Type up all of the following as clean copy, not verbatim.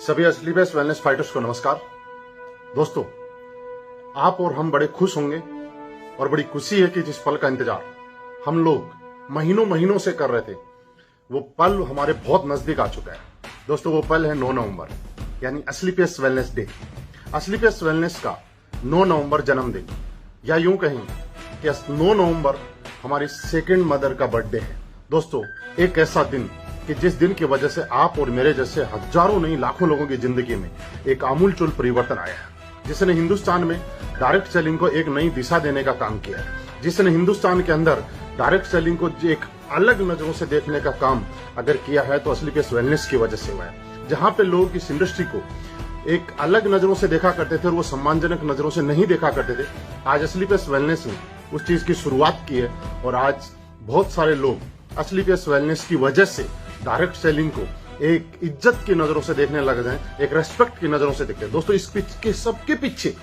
सभी असली best wellness fighters को नमस्कार। दोस्तों, आप और हम बड़े खुश होंगे और बड़ी खुशी है कि जिस पल का इंतजार हम लोग महीनों महीनों से कर रहे थे, वो पल हमारे बहुत नजदीक आ चुका है। दोस्तों, वो पल है 9 नवंबर, यानी असली बेस्ट वेलनेस डे। असली बेस्ट वेलनेस का 9 नवंबर जन्मदिन, या यूं कहें कि 9 नवंबर हमारी सेकंड मदर का बर्थडे है। दोस्तों, एक ऐसा दिन कि जिस दिन की वजह से आप और मेरे जैसे हजारों नहीं लाखों लोगों की जिंदगी में एक आमूलचूल परिवर्तन आया है, जिसने हिंदुस्तान में डायरेक्ट सेलिंग को एक नई दिशा देने का काम किया है, जिसने हिंदुस्तान के अंदर डायरेक्ट सेलिंग को एक अलग नजरों से देखने का काम अगर किया है तो असली बेस्ट वेलनेस की वजह से हुआ है। जहां पे लोग इस इंडस्ट्री को एक अलग नजरों से देखा करते थे और वो सम्मानजनक नजरों से नहीं देखा करते थे, आज असली बेस्ट वेलनेस ने उस चीज की शुरुआत की है और आज बहुत सारे लोग असली बेस्ट वेलनेस की वजह से डायरेक्ट सेलिंग को एक इज्जत की नजरों से देखने लग जाए, एक रेस्पेक्ट की नजरों से देखते हैं। दोस्तों, इस के सबके पीछे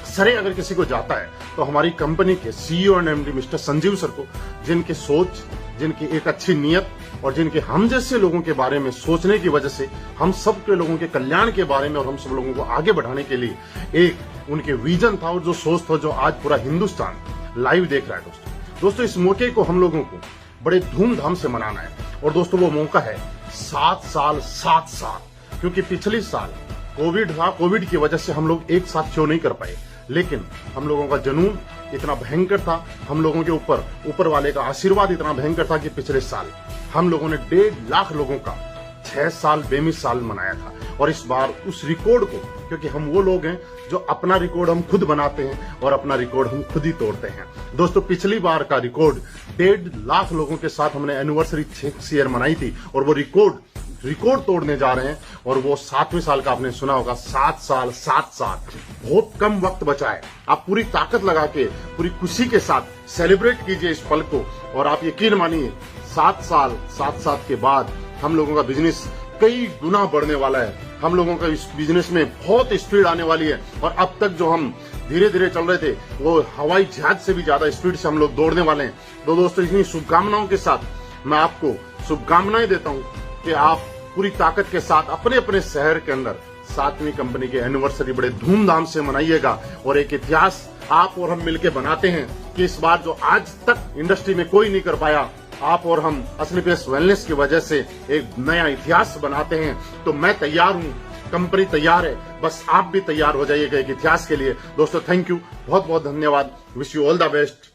सरे अगर किसी को जाता है तो हमारी कंपनी के CEO and MD mister Sanjeev sir को, जिनकी सोच, जिनकी एक अच्छी नीयत और जिनके हम जैसे लोगों के बारे में सोचने की वजह से, हम सब के लोगों के कल्याण के बारे में और हम सब लोगों को आगे बढ़ाने के लिए एक उनके विजन था और जो सोच था, जो आज पूरा हिंदुस्तान लाइव देख रहा है। दोस्तों, इस मौके को हम लोगों को बड़े धूमधाम से मनाना है और दोस्तों वो मौका है 7 साल, क्योंकि पिछले साल कोविड था। कोविड की वजह से हम लोग एक साथ शो नहीं कर पाए, लेकिन हम लोगों का जुनून इतना भयंकर था, हम लोगों के ऊपर वाले का आशीर्वाद इतना भयंकर था कि पिछले साल हम लोगों ने 1.5 लाख लोगों का 6 साल बेमिसाल मनाया था। और इस बार उस रिकॉर्ड को, क्योंकि हम वो लोग हैं जो अपना रिकॉर्ड हम खुद बनाते हैं और अपना रिकॉर्ड हम खुद ही तोड़ते हैं। दोस्तों, पिछली बार का रिकॉर्ड 1.5 लाख लोगों के साथ हमने एनिवर्सरी 6 ईयर मनाई थी और वो रिकॉर्ड तोड़ने जा रहे हैं और वो 7वें साल का आपने सुना होगा। 7 साल, बहुत कम वक्त बचा है। आप पूरी ताकत लगा के, पूरी खुशी के साथ सेलिब्रेट कीजिए इस पल को और आप यकीन मानिए 7 साल के बाद हम लोगों का बिजनेस कई गुना बढ़ने वाला है। हम लोगों का इस बिजनेस में बहुत स्पीड आने वाली है और अब तक जो हम धीरे धीरे चल रहे थे वो हवाई जहाज से भी ज्यादा स्पीड से हम लोग दौड़ने वाले हैं। तो दोस्तों, इतनी शुभकामनाओं के साथ मैं आपको शुभकामनाएं देता हूं कि आप पूरी ताकत के साथ अपने अपने शहर के अंदर 7वीं कंपनी की एनिवर्सरी बड़े धूमधाम से मनाइएगा और एक इतिहास आप और हम मिलकर बनाते हैं कि इस बार जो आज तक इंडस्ट्री में कोई नहीं कर पाया, आप और हम असली बेस्ट वेलनेस की वजह से एक नया इतिहास बनाते हैं। तो मैं तैयार हूं, कंपनी तैयार है, बस आप भी तैयार हो जाइएगा एक इतिहास के लिए। दोस्तों, थैंक यू, बहुत बहुत धन्यवाद। Wish you all the best.